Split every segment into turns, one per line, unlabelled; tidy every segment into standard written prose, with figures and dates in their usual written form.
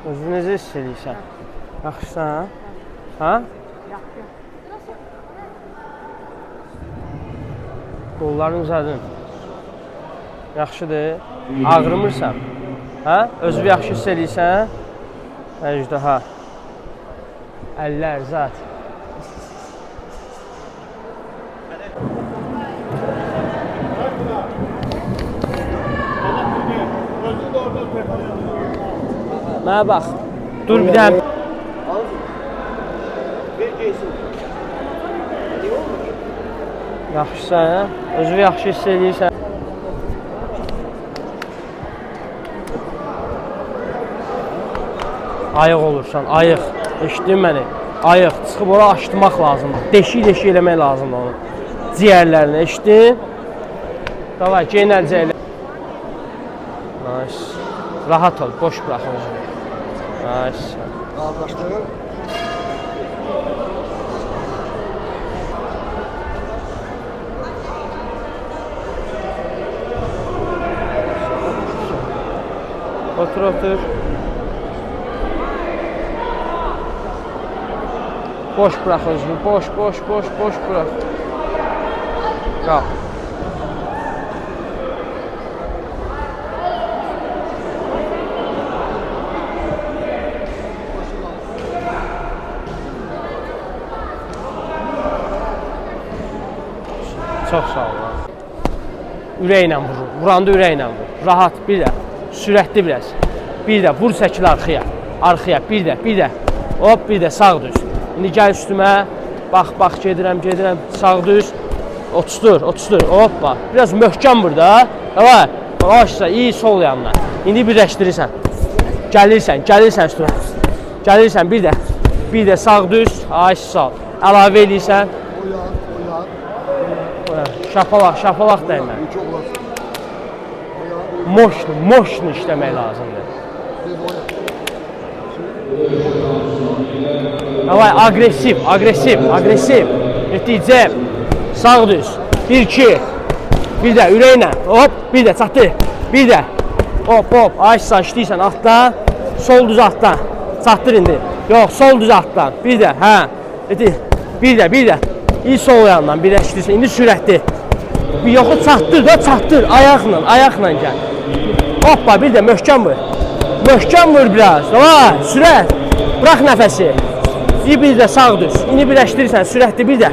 Özünü necə hiss edirsən? Yaxşısan? Ha? Qolların uzadın. Yaxşıdır. Ağrımırsan. Ha? Özünü yaxşı hiss edirsən? Əjdaha. Əllər, zat. Mənə bax. Dur bir dənə. Yaxşısan, özünü yaxşı hiss edirsən. Ayıq olursan, ayıq. Eşitdin məni? Ayıq. Çıxıb ora açdırmaq lazımdır. Deşik-deşik eləmək lazımdır onu. Ciyərlərini, eşitdin? Davay, geyin əlcəklə. Nice. Rahat ol, boş bıraxın. Nice.
Ağlaşdırın.
Otur, otur. Boş bırak özünü, boş bırak. Qal. Çox sağ ol. Ürəklə vurur, vuranda ürəklə vurur. Rahat, bir də, sürətli biraz. Bir də, vur çəkil arxaya, bir də. Hop, bir də, sağ düz. İndi gəl üstümə, bax, gedirəm, sağ düz. Otustur, hoppa. Biraz möhkəm vur da. Davay, başla, iyi sol yanına. İndi birləşdirirsən. Gəlirsən üstümə. Gəlirsən, bir də, sağ düz, ay sağ. Əlavə edirsən. Şapalaq dəymək. Moşnu işləmək lazımdır. Davay, agresiv. Neticəm. Sağ düz. 1-2. Bir də, ürəklə. Hop, bir də, çatdı. Bir də. Hop, aysa işləyirsən altdan. Sol düz altdan. Çatdır indi. Yox, sol düz altdan. Bir də, hə. Bir də. İyi sol yandan birləşdirsən. İndi sürətli. Yoxu çatdır. Ayaqla gəl. Hoppa, bir də möhkəm vur. Möhkəm vur biraz. Davay, sürət. Bırax nəfəsi. Bir də sağ düz. İndi birləşdirirsən, sürətli bir də.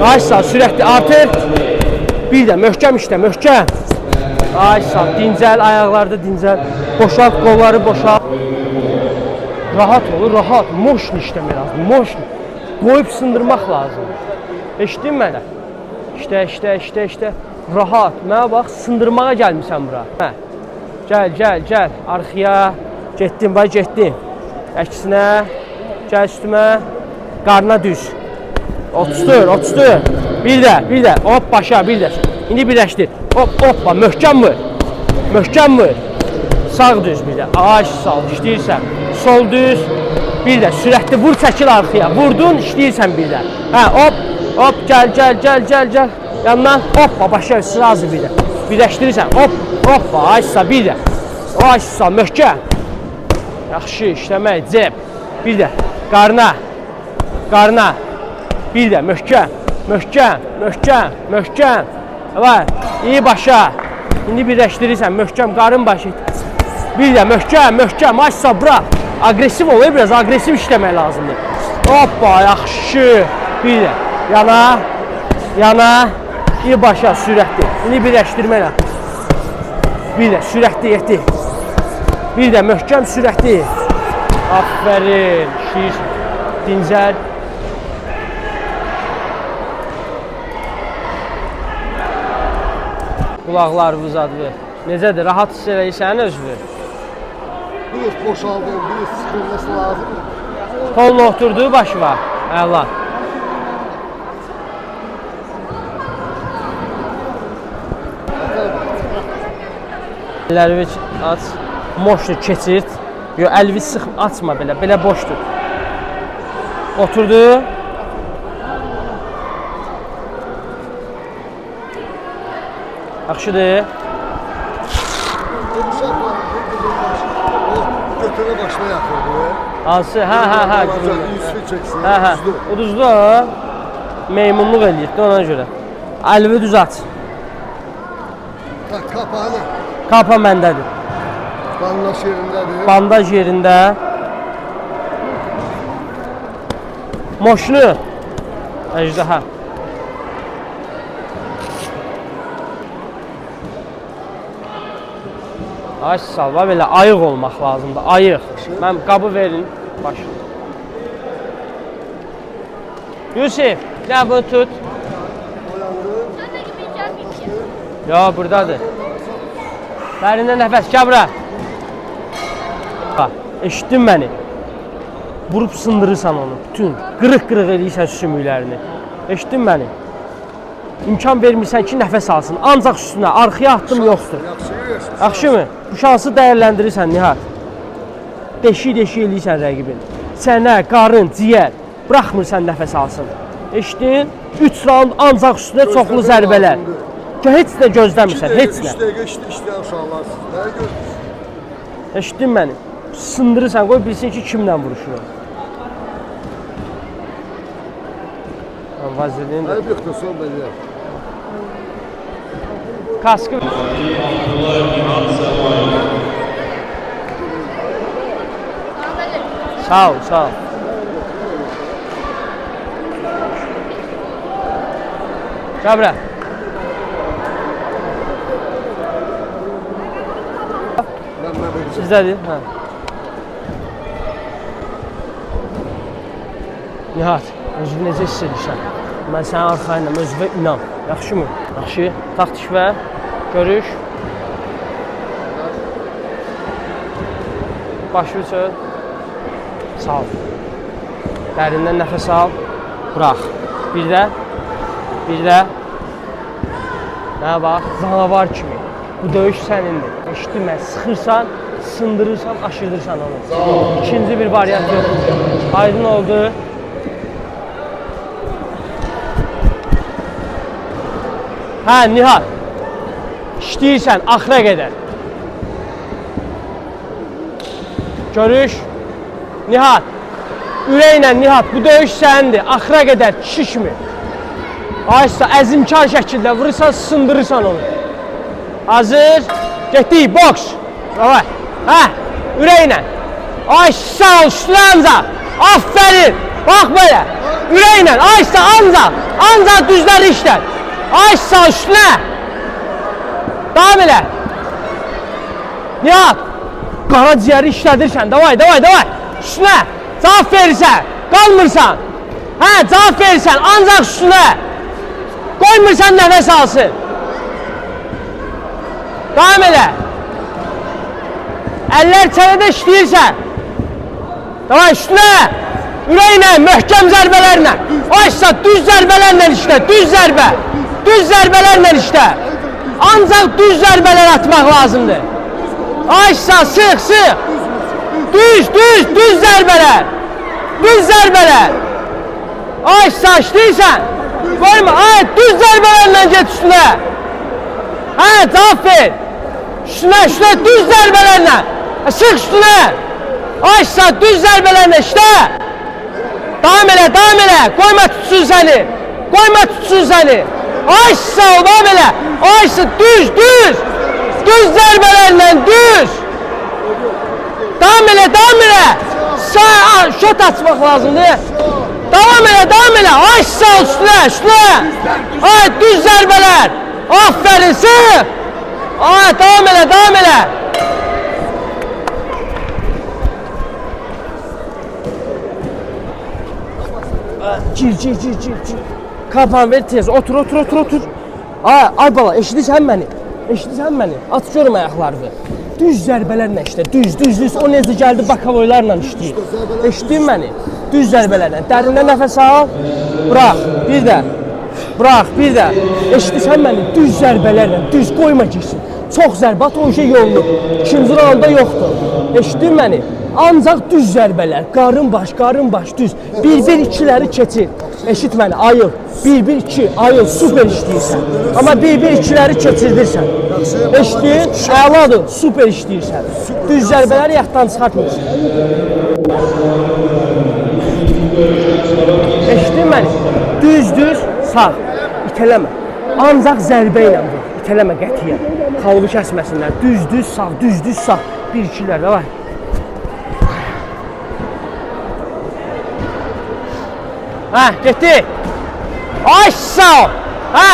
Aysa, sürətli artır. Bir də, möhkəm işlə, möhkəm. Aysa, dincəl, ayaqlarda dincəl. Boşalt, qolları boşalt. Rahat olur, rahat. Moşnu işləmək lazım, moşnu. Qoyub sındırmaq lazımdır. Eşitdin mənə? İşte. Rahat. Mənə bax, sındırmağa gəlmişsən bura. Hə. Gəl. Arxaya. Getdin. Əksinə. Gəl üstümə. Qarına düz. Otustur. Bir də. Hop, başa, bir də. İndi birləşdir. Hoppa, möhkəm vur. Sağ düz bir də. Sağ, işləyirsən. Sol düz. Bir də, sürətli vur, çəkil arxaya. Vurdun, işləyirsən bir də. Hə, hop, gəl. Yandan, hoppa, başa, sırazı bir də. Birləşdirirsən, hoppa, aysa, bir də. Aysa, möhkəm. Yaxşı, işləmək, cəb. Bir də, qarına. Bir də, möhkəm. Var, iyi başa. İndi birləşdirirsən, möhkəm, qarın başı. Bir də, möhkəm, aysa, bırak. Agresiv ol, biraz agresiv işləmək lazımdır. Hoppa, yaxşı. Bir də, yana. İyi başa, sürətli. İndi birləşdirməklə. Bir də, sürətli, yetdi. Bir də, möhkəm, sürətli. Aferin, işləyirsən. Dincəl. Qulaqları uzadı. Necədir, rahat hiss edirsən özünü?
Bir boşaldım, bir sıxılması lazımdır.
Kolun oturduğu başı var. Əla. Əlləri aç. Moşlu keçirt. Yox, əlvi sıx açma belə boşdur. Oturdu. Yaxşıdır.
Ortada başına yatırdı.
Hansı? Hə.
Yüzünü çəksin.
Hə. Uduzdu. Meymunluq eləyirdi ona görə. Əlvi düz aç.
Kapağını.
Qapa məndədir.
Bandaj yerindədir.
Bandaj yerində. Moşnu. Əjdaha. Ay salva belə ayıq olmaq lazımdır. Ayıq. Mən qabı verin. Başla. Yusif, nə bunu tut. Ya, buradadır. Dərindən nəfəs, gəl bura. Eşitdin məni. Vurub sındırırsan onu. Bütün qırıq-qırıq edirsən sümüklərini. Eşitdin məni. İmkan vermirsən ki, nəfəs alsın. Ancaq üstünə, arxaya atdım yoxdur. Yaxşı mı? Bu şansı dəyərləndirirsən Nihat. Deşik-deşik eləyirsən rəqibin. Sənə, qarın, ciyər. Bıraxmırsan nəfəs alsın. Eşitdin? 3 raund ancaq üstünə çoxlu zərbələr. Heç nə gözləmirsən, heç nə.
3 dəqiqə işləyən uşaqlar siz. Nə görürsünüz?
Eşitdin məni? Sındırırsan, qoy bilsin ki, kimlə vuruşur. Vazelin də.
Ayıb yoxdur, son beləyər.
Kaskı. Sağ ol, sağ ol. Cabra. Sizdədir? Hə. Nihat, özünü necə hiss edirsən? Mən sənin arxayınla özünə inan. Yaxşı mı? Yaxşı. Taktik və görüş. Başı çöl. Sal. Dərindən nəfəs al. Bırax. Bir də. Mənə bax, canavar kimi. Bu döyüş sənindir. Eşitdin mən, sıxırsan, sındırırsan, aşırdırsan onu. İkinci bir variant yox. Aydın oldu. Hə, Nihat. İşləyirsən, axıra qədər. Görüş. Nihat. Ürəklə Nihat, bu döyüş sənindir. Axıra qədər, kişi kimi. Aysa, əzimkar şəkildə vurursan, sındırırsan onu. Hazır. Getdik, boks. Davay. Hə, ürəklə. Aysa, üstünə ancaq. Aferin. Bax belə. Ürəklə, aysa, ancaq düzləri işlər. Aysa, üstünə. Davam elə. Nihat. Qaraciyəri işlədirsən. Davay. Üstünə. Cavab verirsən. Qalmırsan. Hə, cavab verirsən. Ancaq üstünə. Qoymursan nəfəs alsın. Davam elə. Əllər çənədə işləyirsən. Davay, üstünə. Ürəklə, möhkəm zərbələrlə. Aysa, düz zərbələrlə işlə. Düz zərbələrlə işlə. Ancaq düz zərbələr atmaq lazımdır. Aysa, sıx. Düz zərbələr. Aysa, işləyirsən. Qoyma, düz zərbələrlə get üstünə. Hə, cavab ver. Üstünə, düz zərbələrlə. Sıx üstünə. Aysa, düz zərbələrlə işlə. Davam elə. Qoyma tutsun səni. Aysa, davam elə. Aysa, düz. Düz zərbələrlə, düz. Davam elə. Sağ, şot açmaq lazımdır. Davam elə. Aysa, üstünə. Düz zərbələr. Aferin, sıx. Davam elə. Gir. Kapan ver tez. Otur. Ay bala, eşidirsən məni? At görüm ayaqlarını. Düz zərbələrlə işlə. Düz. O necə gəldi bakavoylarla işləyir. Eşitdin məni? Düz zərbələrlə. Dərindən nəfəs al. Bırax. Bir də. Eşidirsən məni? Düz zərbələrlə. Düz qoyma girsin. Çox zərbə at, o işə yolunub. İkinci raunda yoxdur. Eşitdin məni? Ancaq düz zərbələr, qarın baş, düz. 1-1-2-ləri keçir. Eşit məni, ayıl. 1-1-2, ayıl, super işləyirsən. Amma 1-1-2-ləri keçirdirsən. Eşitdin? Əladır, super işləyirsən. Düz zərbələri yaddan çıxartmırsan. Eşitdin məni? Düz, sağ. İtələmə. Ancaq zərbə ilə vur. İtələmə qətiyyən. Xalqı kəsməsinlər. Düz, sağ, düz, sağ. 1-2-lər, davay. Hə, getdi. Ay, sağ ol. Hə.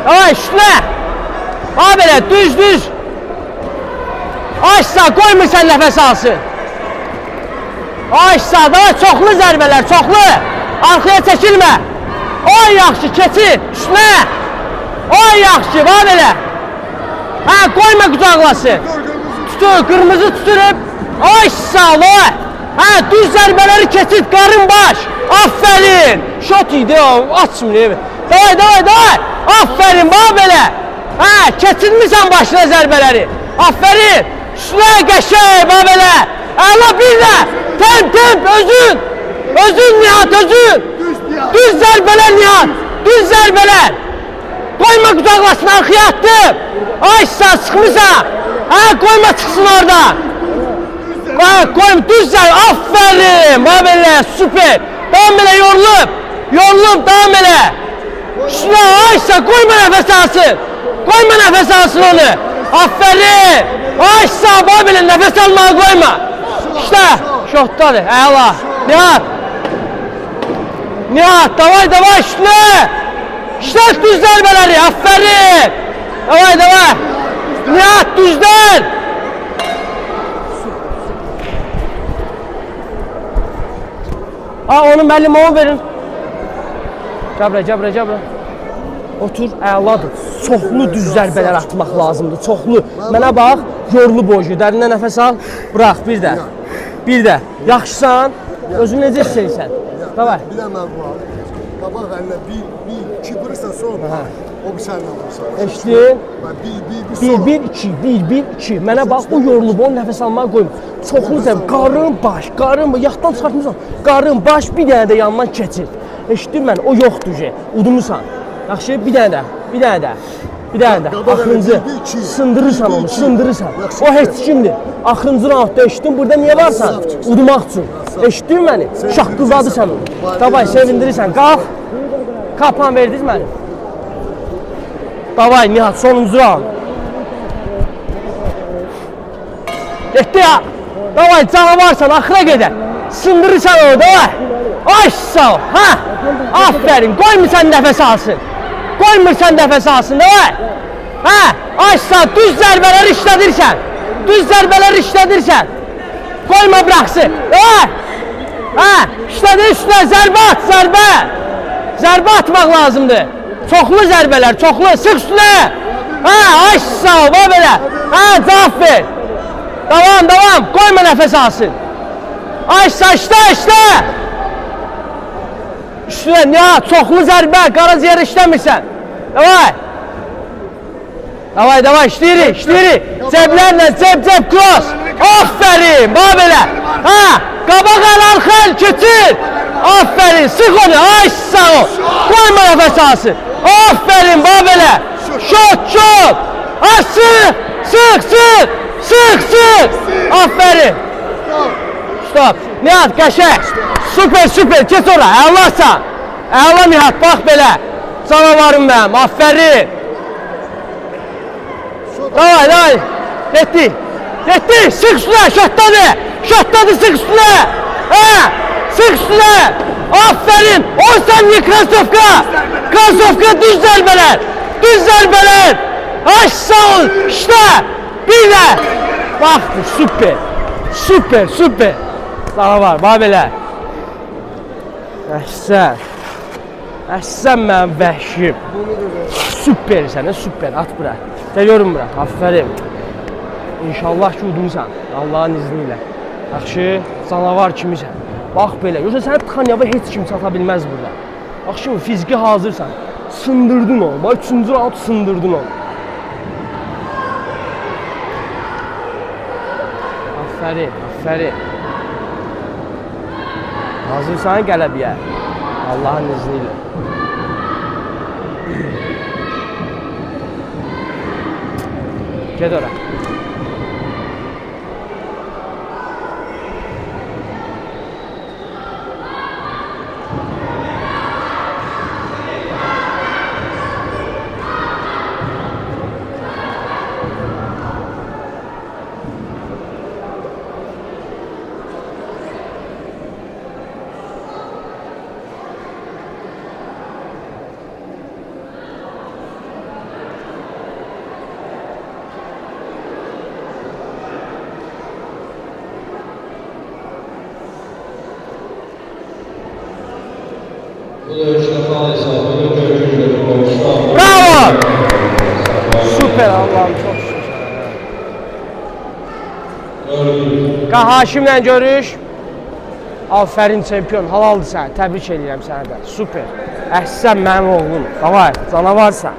Davay, üstünə. Bax belə, düz. Ay, sağ, qoymursan nəfəs alsın. Ay, sağ, davay, çoxlu zərbələr, çoxlu. Arxaya çəkilmə. Ay, yaxşı, keçir, üstünə. Ay, yaxşı, bax belə. Hə, qoyma qucaqlasın. Tutur, qırmızı tuturup. Ay, sağ ol, ay. Hə, düz zərbələri keçir, qarın baş. Aferin. Şot idi o, açmır evi. Davay. Aferin, bax belə. Hə, keçirmirsən başına zərbələri. Aferin. Üstünə qəşəng, bax belə. Əla bir də. Temp, özün. Özün Nihat, özün. Düz zərbələr Nihat. Düz zərbələr. Qoyma qucaqlasın, arxaya attım. Ay, sən sıxmısan. Hə, qoyma çıxsın orada. Koyma, düz zərbə. Aferin. Bax belə, süper. Davam elə, yorulub, davam elə. Üstünə, Ayşə, qoyma nəfəs alsın. Qoyma nəfəs alsın onu. Aferin. Ayşə, bax belə, nəfəs almağı qoyma. İşte, şotdadır, əla. Nihat, davay, üstünə. İşte düz zərbələri, aferin. Davay. Nihat, düzdən. Onu müəllim onu verin. Cabra. Otur, əladır. Çoxlu düz zərbələr atmaq lazımdır, çoxlu. Mənə bax, yorulub boycu. Dərindən nəfəs al, bırax, bir də. Yaxşısan, özünü necə istəyirsən? Davay.
Bir də mən bu arada. Qabaq əlinə 1-2 vurursan sonra o bir sənlə vurursan.
Eşitdin?
1-1-2.
1-1-2. Mənə bax, o yorulub, onu nəfəs almağa qoyma. Çoxlu zərbə, qarın baş, yaxdan çıxartmırsan. Qarın baş, bir dənə də yandan keçir. Eşitdin mən, o yoxdur ki, udumusan. Yaxşı, bir dənə də. Axırıncı, sındırırsan onu, O heç kimdir. Axırıncı raundda eşitdin, burada niyə varsan? Udumaq üçün. Eşitdin məni? Şaqqıldadı sən onu. Davay, sevindirirsən, qalx. Kapan verdiniz məni. Davay, Nihat, sonuncu raund. Getdi ya. Davay, canavarsan, axıra gedər. Sındırırsan onu, davay. Ay, sağ ol, hə. Aferin, qoymursan nəfəs alsın. Davay. Hə, ay, sağ ol, düz zərbələri işlədirsən. Qoyma bıraxsın. Davay. Hə, işlədir üstünə, zərbə at, Zərbə atmaq lazımdır. Çoxlu zərbələr, sıx üstünə. Hə, ay, sağ ol, bax belə. Hə, cavab ver. Davam, qoyma nəfəs alsın. Ay, işlə. Üstünə, Nihat, çoxlu zərbə, qaraciyər işləmirsən. Davay, işləyirik. Cəblərlə, cəb, cross. Aferin, bax belə. Hə, qabaq əl, arxa əl, keçir. Aferin, sıx onu, ay, sağ ol. Qoyma nəfəs alsın. Aferin, bax belə. Şot. Ha, sıx. Aferin. Stop. Nihat, qəşəng. Süper, keç ora, əlasan. Əla Nihat, bax belə. Canavarım mənim, aferin. Davay. Getdi, sıx üstünə, şotdadır, sıx üstünə. Hə, sıx üstünə. Aferin, o saniye krasovka, düz zərbələr. Ay, sağ ol, işte. Bir də. Baxdır, süper. Daha var, bax belə. Əhsən mənim vəhşim. Süpersən, at bura. Geliyorum bura, aferin. İnşallah ki udumsan, Allah'ın izniyle. Yaxşı, canavar kimisən. Bax belə, yoxsa sənə tıxanyava heç kim çata bilməz burada. Bax şimdi fiziki hazırsan, sındırdın onu. Bax 3-cü raund sındırdın onu. Aferin. Aferin. Hazırsan qələbiyə. Allahın izniyle. Get ora. Bravo! Süper Allah'ım, çok şükür. Haşimlə görüş. Aferin çempion, halaldır sən. Təbrik edirəm sənə də. Süper. Əhsən mənim oğlum. Davay, canavarsan.